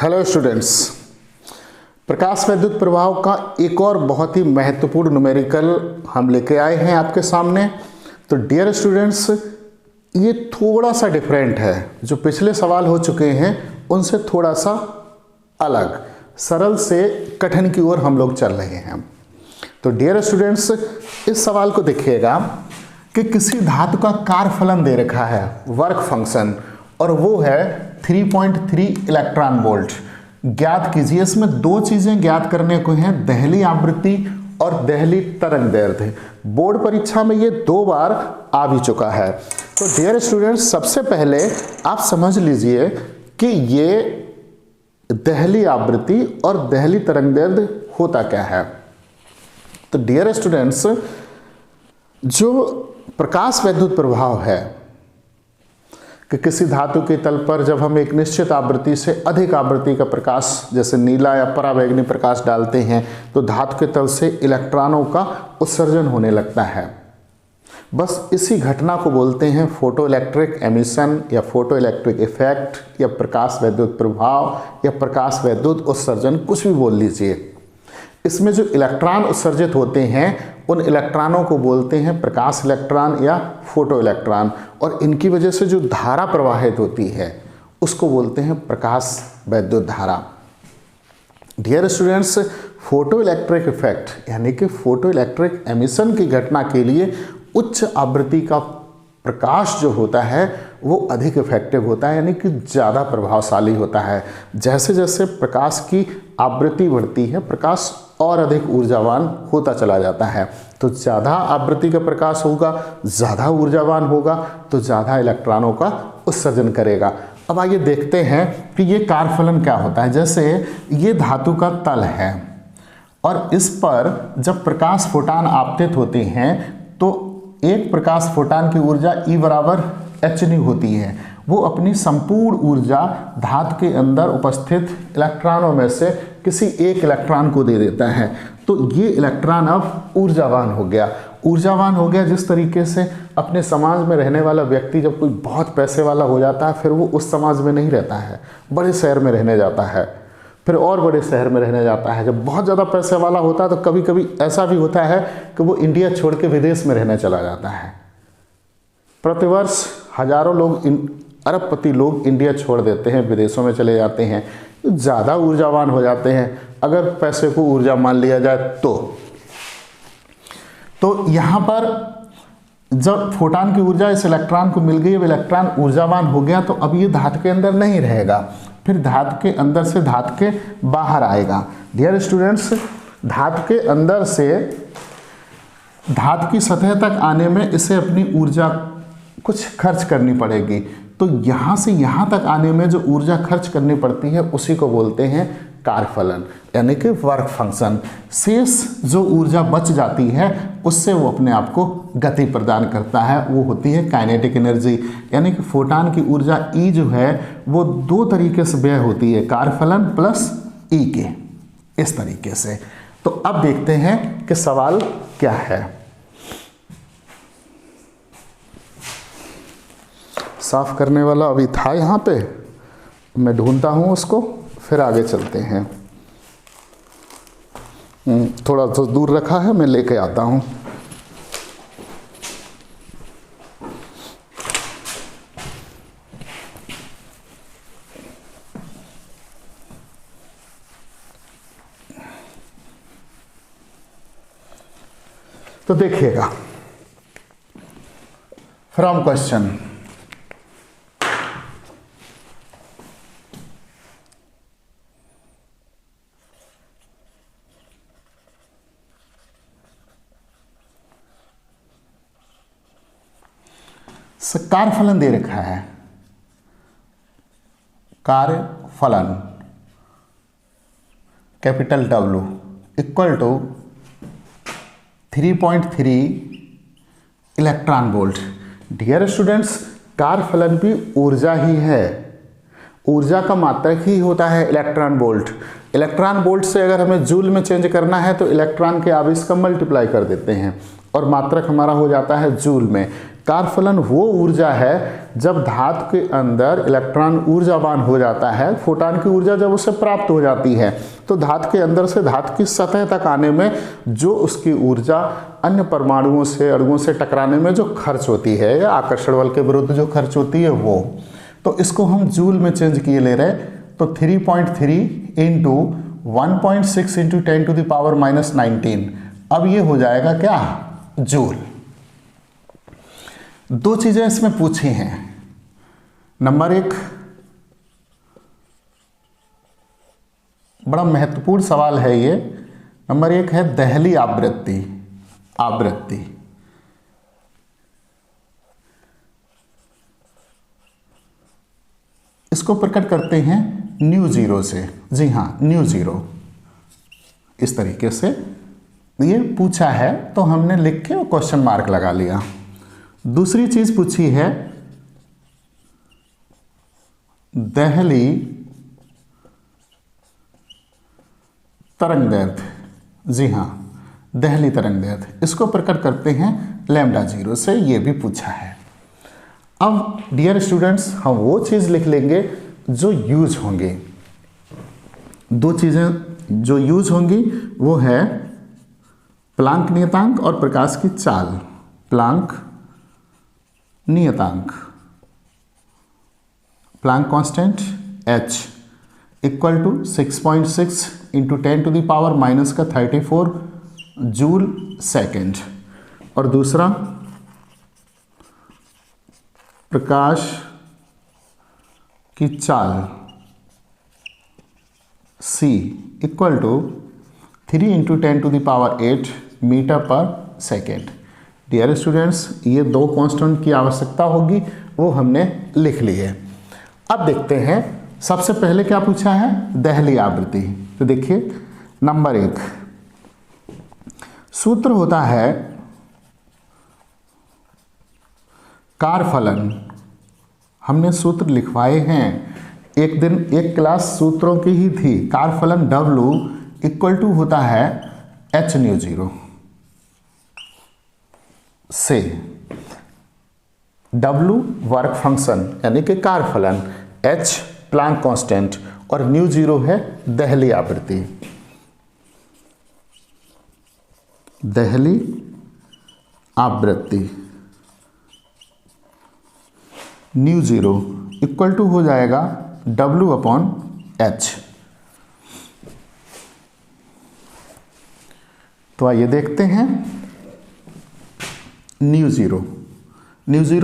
Hello students, प्रकाश विद्युत प्रभाव का एक और बहुत ही महत्वपूर्ण न्यूमेरिकल हम लेके आए हैं आपके सामने। तो डियर स्टूडेंट्स, ये थोड़ा सा डिफरेंट है। जो पिछले सवाल हो चुके हैं उनसे थोड़ा सा अलग, सरल से कठिन की ओर हम लोग चल रहे हैं। तो डियर स्टूडेंट्स, इस सवाल को देखिएगा कि किसी धातु का कार्यफलन दे रखा है, वर्क फंक्शन, और वो है 3.3 इलेक्ट्रॉन वोल्ट। ज्ञात कीजिए, इसमें दो चीजें ज्ञात करने को हैं, दहली आवृत्ति और दहली तरंग दैर्ध्य। बोर्ड परीक्षा में ये 2 बार आ भी चुका है। तो डियर स्टूडेंट्स, सबसे पहले आप समझ लीजिए कि ये दहली आवृत्ति और दहली तरंग दैर्ध्य होता क्या है। तो डियर स्टूडेंट्स, जो प्रकाश विद्युत प्रभाव है कि किसी धातु के तल पर जब हम एक निश्चित आवृत्ति से अधिक आवृत्ति का प्रकाश, जैसे नीला या पराबैंगनी प्रकाश डालते हैं, तो धातु के तल से इलेक्ट्रॉनों का उत्सर्जन होने लगता है। बस इसी घटना को बोलते हैं फोटो इलेक्ट्रिक एमिशन या फोटो इलेक्ट्रिक इफेक्ट या प्रकाश विद्युत प्रभाव या प्रकाश विद्युत उत्सर्जन, कुछ भी बोल लीजिए। इसमें जो इलेक्ट्रॉन उत्सर्जित होते हैं उन इलेक्ट्रॉनों को बोलते हैं प्रकाश इलेक्ट्रॉन या फोटो इलेक्ट्रॉन, और इनकी वजह से जो धारा प्रवाहित होती है उसको बोलते हैं प्रकाश विद्युत धारा। Dear students, photo electric effect यानी कि फोटो इलेक्ट्रिक एमिशन की घटना के लिए उच्च आवृत्ति का प्रकाश जो होता है वो अधिक इफेक्टिव होता है, यानी कि ज़्यादा प्रभावशाली होता है। जैसे जैसे प्रकाश की आवृत्ति बढ़ती है, प्रकाश और अधिक ऊर्जावान होता चला जाता है। तो ज़्यादा आवृत्ति का प्रकाश होगा, ज़्यादा ऊर्जावान होगा, तो ज़्यादा इलेक्ट्रॉनों का उत्सर्जन करेगा। अब आइए देखते हैं कि ये कार्यफलन क्या होता है। जैसे ये धातु का तल है और इस पर जब प्रकाश फोटान आपतित होते हैं तो एक प्रकाश फोटान की ऊर्जा E बराबर hν होती है। वो अपनी संपूर्ण ऊर्जा धातु के अंदर उपस्थित इलेक्ट्रॉनों में से किसी एक इलेक्ट्रॉन को दे देता है। तो ये इलेक्ट्रॉन अब ऊर्जावान हो गया। ऊर्जावान हो गया जिस तरीके से अपने समाज में रहने वाला व्यक्ति जब कोई बहुत पैसे वाला हो जाता है, फिर वो उस समाज में नहीं रहता है, बड़े शहर में रहने जाता है, फिर और बड़े शहर में रहने जाता है। जब बहुत ज़्यादा पैसे वाला होता है तो कभी कभी ऐसा भी होता है कि वो इंडिया छोड़ के विदेश में रहने चला जाता है। प्रतिवर्ष हजारों लोग, अरबपति लोग इंडिया छोड़ देते हैं, विदेशों में चले जाते हैं, ज़्यादा ऊर्जावान हो जाते हैं अगर पैसे को ऊर्जा मान लिया जाए तो यहाँ पर जब फोटान की ऊर्जा इस इलेक्ट्रॉन को मिल गई, अब इलेक्ट्रॉन ऊर्जावान हो गया, तो अब ये धातु के अंदर नहीं रहेगा, फिर धातु के अंदर से धातु के बाहर आएगा। डियर स्टूडेंट्स, धातु के अंदर से धातु की सतह तक आने में इसे अपनी ऊर्जा कुछ खर्च करनी पड़ेगी। तो यहाँ से यहाँ तक आने में जो ऊर्जा खर्च करनी पड़ती है उसी को बोलते हैं कार्यफलन, यानी कि वर्क फंक्शन। शेष जो ऊर्जा बच जाती है उससे वो अपने आप को गति प्रदान करता है, वो होती है काइनेटिक एनर्जी। यानी कि फोटान की ऊर्जा E जो है वो 2 तरीके से व्यय होती है, कार्यफलन प्लस E के, इस तरीके से। तो अब देखते हैं कि सवाल क्या है। साफ करने वाला अभी था यहाँ पे, मैं ढूंढता हूँ उसको, फिर आगे चलते हैं। थोड़ा तो दूर रखा है, मैं लेके आता हूँ। तो देखिएगा, फ्रॉम क्वेश्चन, कार्यफलन दे रखा है, कार्यफलन capital W equal to 3.3 electron volt. Dear students, कार्यफलन भी ऊर्जा ही है, ऊर्जा का मात्रक ही होता है इलेक्ट्रॉन वोल्ट। इलेक्ट्रॉन वोल्ट से अगर हमें जूल में चेंज करना है तो इलेक्ट्रॉन के आवेश का मल्टीप्लाई कर देते हैं और मात्रक हमारा हो जाता है जूल में। कारफलन वो ऊर्जा है जब धातु के अंदर इलेक्ट्रॉन ऊर्जावान हो जाता है, फोटॉन की ऊर्जा जब उसे प्राप्त हो जाती है तो धातु के अंदर से धातु की सतह तक आने में जो उसकी ऊर्जा अन्य परमाणुओं से, अणुओं से टकराने में जो खर्च होती है या आकर्षण बल के विरुद्ध जो खर्च होती है वो, तो इसको हम जूल में चेंज किए ले रहे, तो 3.3 इंटू 1.6 इंटू 10⁻⁻19, अब ये हो जाएगा क्या, जूल। दो चीजें इसमें पूछी हैं। नंबर एक, बड़ा महत्वपूर्ण सवाल है ये, नंबर एक है देहली आवृत्ति। इसको प्रकट करते हैं न्यू जीरो से। जी हाँ, न्यू जीरो, इस तरीके से ये पूछा है तो हमने लिख के क्वेश्चन मार्क लगा लिया। दूसरी चीज पूछी है देहली तरंगदैर्घ्य। जी हाँ, देहली तरंगदैर्घ्य, इसको प्रकट करते हैं लैम्डा जीरो से, ये भी पूछा है। अब डियर स्टूडेंट्स, हम वो चीज लिख लेंगे जो यूज होंगे। दो चीजें जो यूज होंगी वो है प्लांक नियतांक और प्रकाश की चाल। प्लांक नियतांक, Planck constant h equal to 6.6 into 10⁻⁻34 joule second, और दूसरा प्रकाश की चाल c equal to 3 into 10⁸ metre पर सेकेंड। डियर स्टूडेंट्स, ये दो कांस्टेंट की आवश्यकता होगी, वो हमने लिख ली है। अब देखते हैं सबसे पहले क्या पूछा है, देहली आवृत्ति। तो देखिए नंबर एक, सूत्र होता है कारफलन। हमने सूत्र लिखवाए हैं, एक दिन एक क्लास सूत्रों की ही थी। कारफलन W इक्वल टू होता है h न्यू जीरो से W वर्क फंक्शन यानी कि कारफलन, h प्लांक कांस्टेंट और न्यू जीरो है देहली आवृत्ति। देहली आवृत्ति न्यू जीरो इक्वल टू हो जाएगा W/H। तो आइए देखते हैं न्यू जीरो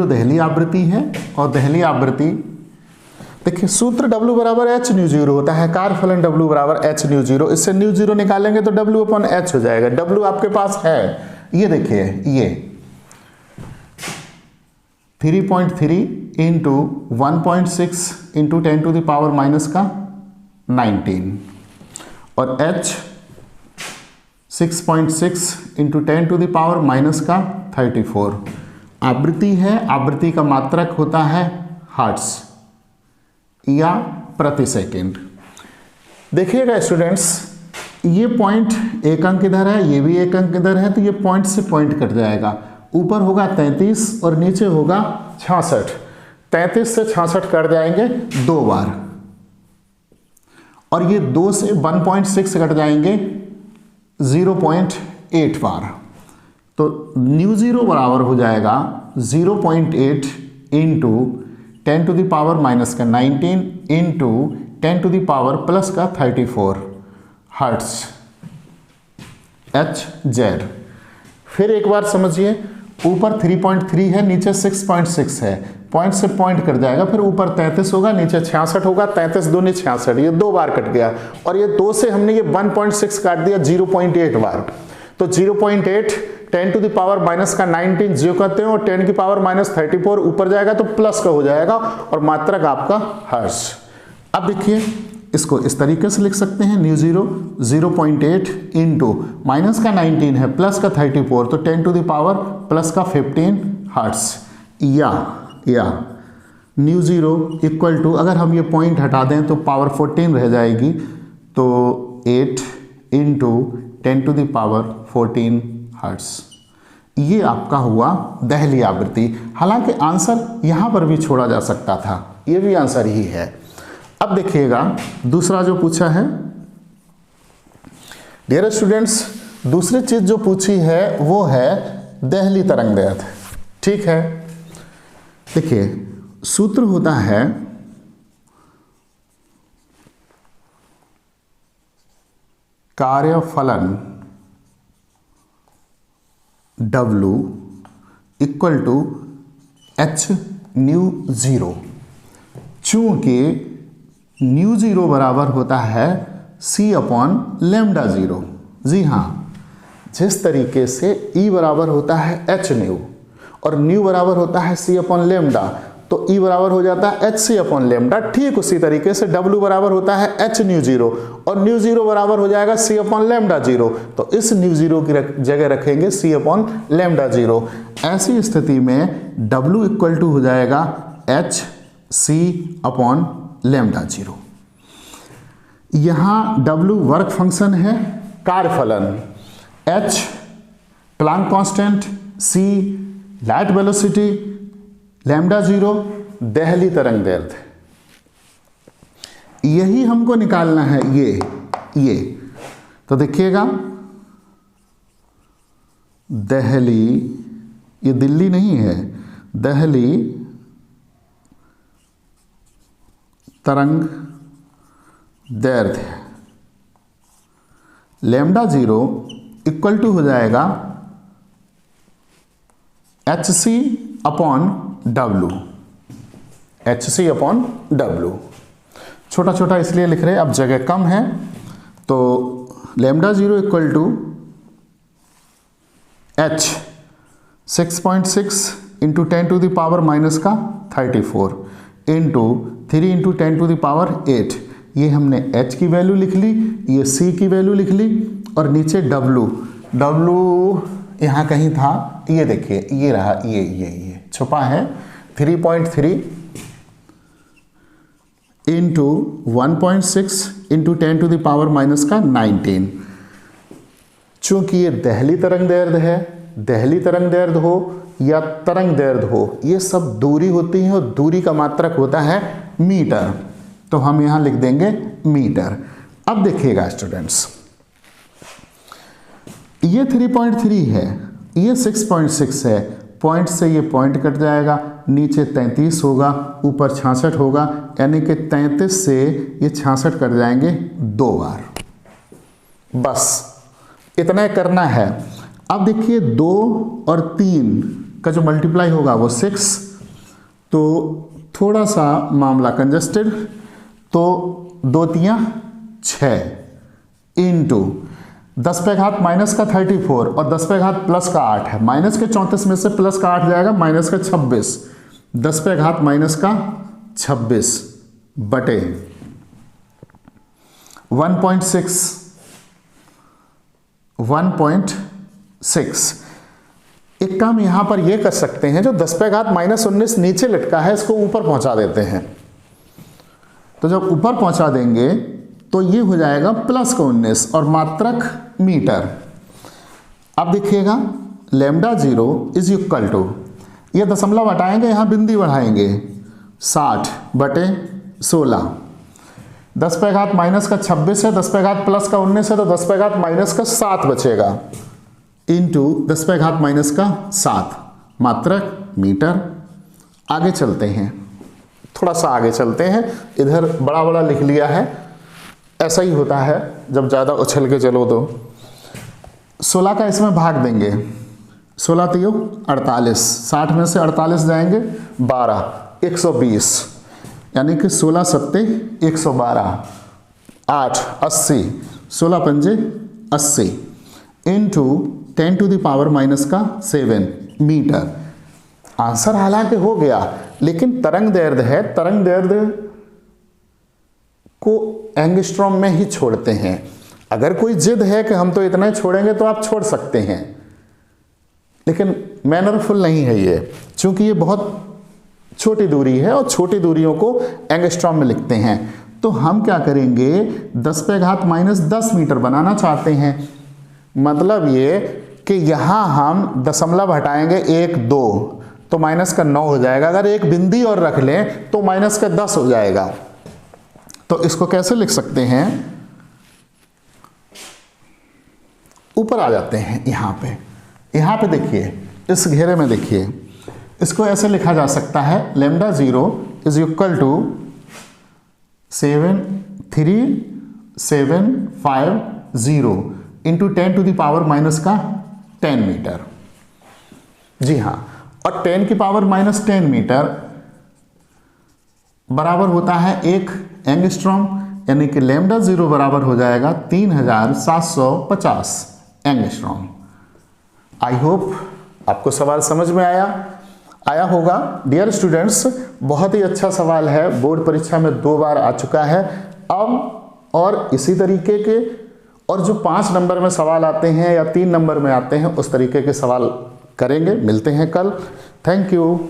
देहली आवृत्ति है, और देहली आवृत्ति देखिए सूत्र W बराबर H न्यू जीरो होता है, कारफलन W बराबर H न्यू जीरो। इससे न्यू जीरो निकालेंगे तो W/H हो जाएगा। W आपके पास है, ये देखिए, ये 3.3 इंटू 1.6 इंटू 10⁻⁻19 और H 6.6 इंटू 10⁻⁻34 आवृत्ति है। आवृत्ति का मात्रक होता है हर्ट्ज या प्रति सेकेंड। देखिएगा स्टूडेंट्स, ये पॉइंट एक अंक इधर है, ये भी एक अंक इधर है, तो ये पॉइंट से पॉइंट कट जाएगा। ऊपर होगा 33 और नीचे होगा 66। 33 से 66 कट जाएंगे 2 बार, और ये 2 से 1.6 कट जाएंगे 0.8 बार। तो न्यू जीरो बराबर हो जाएगा 0.8 इंटू 10⁻⁻⁻19 इंटू 10⁻+34 हर्ट्ज HZ। फिर एक बार समझिए, ऊपर 3.3 है, नीचे 6.6 है, पॉइंट से पॉइंट कट जाएगा, फिर ऊपर 33 होगा, नीचे 66 होगा, 33 दूनी 66, ये 2 बार कट गया, और ये 2 से हमने ये 1.6 काट दिया 0.8 बार। तो 0.8 10⁻⁻⁻19 जीरो करते हैं और 10⁻⁻34 ऊपर जाएगा तो प्लस का हो जाएगा, और मात्रक आपका हर्ट्ज। अब देखिए इसको इस तरीके से लिख सकते हैं, न्यू जीरो 0.8 इंटू माइनस का 19 है प्लस का 34, तो 10⁻+15 हर्ट्ज, या न्यू जीरो इक्वल टू, अगर हम ये पॉइंट हटा दें तो पावर 14 रह जाएगी, तो 8 इंटू 10⁻14 हर्ट्ज। ये आपका हुआ दहली आवृत्ति। हालांकि आंसर यहां पर भी छोड़ा जा सकता था, ये भी आंसर ही है। अब देखिएगा दूसरा जो पूछा है, डियर स्टूडेंट्स, दूसरी चीज जो पूछी है वो है दहली तरंगदैर्घ्य। ठीक है, देखिए सूत्र होता है कार्यफलन W equal to H nu zero. चूंकि न्यू जीरो बराबर होता है C अपॉन लैम्डा जीरो। जी हाँ, जिस तरीके से E बराबर होता है एच न्यू और न्यू बराबर होता है C अपॉन लैम्डा, तो E बराबर हो जाता है एच सी अपॉन लैम्डा। ठीक उसी तरीके से W बराबर होता है एच न्यू जीरो और न्यू जीरो बराबर हो जाएगा C अपॉन लैम्डा जीरो। तो इस न्यू जीरो की जगह रखेंगे C अपॉन लैम्डा जीरो। ऐसी स्थिति में W इक्वल टू हो जाएगा H C upon lambda zero. यहाँ W वर्क फंक्शन है, कार्यफलन H Planck constant, C light velocity, lambda zero दहली तरंगदैर्घ्य। यही हमको निकालना है, ये तो देखिएगा दहली, ये दिल्ली नहीं है, दहली तरंग दैर्घ्य लैम्डा जीरो इक्वल टू हो जाएगा H C upon W, H C upon W। छोटा छोटा इसलिए लिख रहे हैं, अब जगह कम है, तो lambda zero equal to H 6.6 into 10 to the power minus का 34 into 3 into 10 to the power 8। ये हमने H की वैल्यू लिख ली, ये C की वैल्यू लिख ली और नीचे W यहाँ कहीं था, ये देखिए ये रहा, ये छुपा है 3.3 into 1.6 into 10 to the power minus का 19। चूंकि ये दहली तरंगदैर्घ्य है, दहली तरंगदैर्घ्य हो या तरंगदैर्घ्य हो, ये सब दूरी होती है और दूरी का मात्रक होता है मीटर, तो हम यहां लिख देंगे मीटर। अब देखिएगा स्टूडेंट्स, ये 3.3 है, ये 6.6 है, पॉइंट से ये पॉइंट कट जाएगा, नीचे 33 होगा, ऊपर 66 होगा, यानी कि 33 से ये 66 कट जाएंगे 2 बार। बस इतना करना है। अब देखिए 2 और 3 का जो मल्टीप्लाई होगा वो 6, तो थोड़ा सा मामला कंजस्टेड, तो 2 तियां 6 इंटू 10 पे घात माइनस का 34 और 10 पे घात प्लस का 8 है, माइनस के 34 में से प्लस का 8 जाएगा, माइनस का 26, 10 पे घात माइनस का 26 बटे 1.6। एक काम यहां पर यह कर सकते हैं, जो 10 पे घात माइनस 19 नीचे लटका है इसको ऊपर पहुंचा देते हैं। तो जब ऊपर पहुंचा देंगे तो ये हो जाएगा प्लस का 19 और मात्रक मीटर। अब देखिएगा lambda zero is equal to, ये दशमलव हटाएंगे, यहां बिंदी बढ़ाएंगे, 60 बटे 16। 10 पे घात माइनस का 26 है, 10 पे घात प्लस का 19 है, तो 10 पे घात माइनस का 7 बचेगा, इंटू 10 पे घात माइनस का 7 मात्रक मीटर। आगे चलते हैं, थोड़ा सा आगे चलते हैं, इधर बड़ा बड़ा लिख लिया है, ऐसा ही होता है जब ज़्यादा उछल के चलो तो। 16 का इसमें भाग देंगे, 16 तियो 48, 60 में से 48 जाएंगे 12, 120, यानी कि 16 सत्ते 112, 8 80, 16 पंजे 80 into 10 to the power minus का 7 मीटर। आंसर हालांकि हो गया, लेकिन तरंग दैर्घ्य है, तरंग दैर्घ्य को एंगस्ट्रॉम में ही छोड़ते हैं। अगर कोई जिद है कि हम तो इतना ही छोड़ेंगे तो आप छोड़ सकते हैं, लेकिन मैनरफुल नहीं है ये, क्योंकि ये बहुत छोटी दूरी है और छोटी दूरियों को एंगस्ट्रॉम में लिखते हैं। तो हम क्या करेंगे, 10 पे घात माइनस 10 मीटर बनाना चाहते हैं, मतलब ये कि यहाँ हम दशमलव हटाएंगे 1 2 तो माइनस का 9 हो जाएगा। अगर एक बिंदी और रख लें तो माइनस का 10 हो जाएगा। तो इसको कैसे लिख सकते हैं, ऊपर आ जाते हैं यहाँ पे देखिए, इस घेरे में देखिए, इसको ऐसे लिखा जा सकता है lambda 0 is equal to 73750 into 10 to the power minus का 10 मीटर। जी हाँ, और 10 की पावर माइनस 10 मीटर बराबर होता है 1 एंगस्ट्रॉम, यानी कि लैम्डा 0 बराबर हो जाएगा 3750 एंगस्ट्रॉम। आई होप आपको सवाल समझ में आया होगा। डियर स्टूडेंट्स, बहुत ही अच्छा सवाल है, बोर्ड परीक्षा में 2 बार आ चुका है। अब और इसी तरीके के और जो 5 नंबर में सवाल आते हैं या 3 नंबर में आते हैं, उस तरीके के सवाल करेंगे। मिलते हैं कल। Thank you.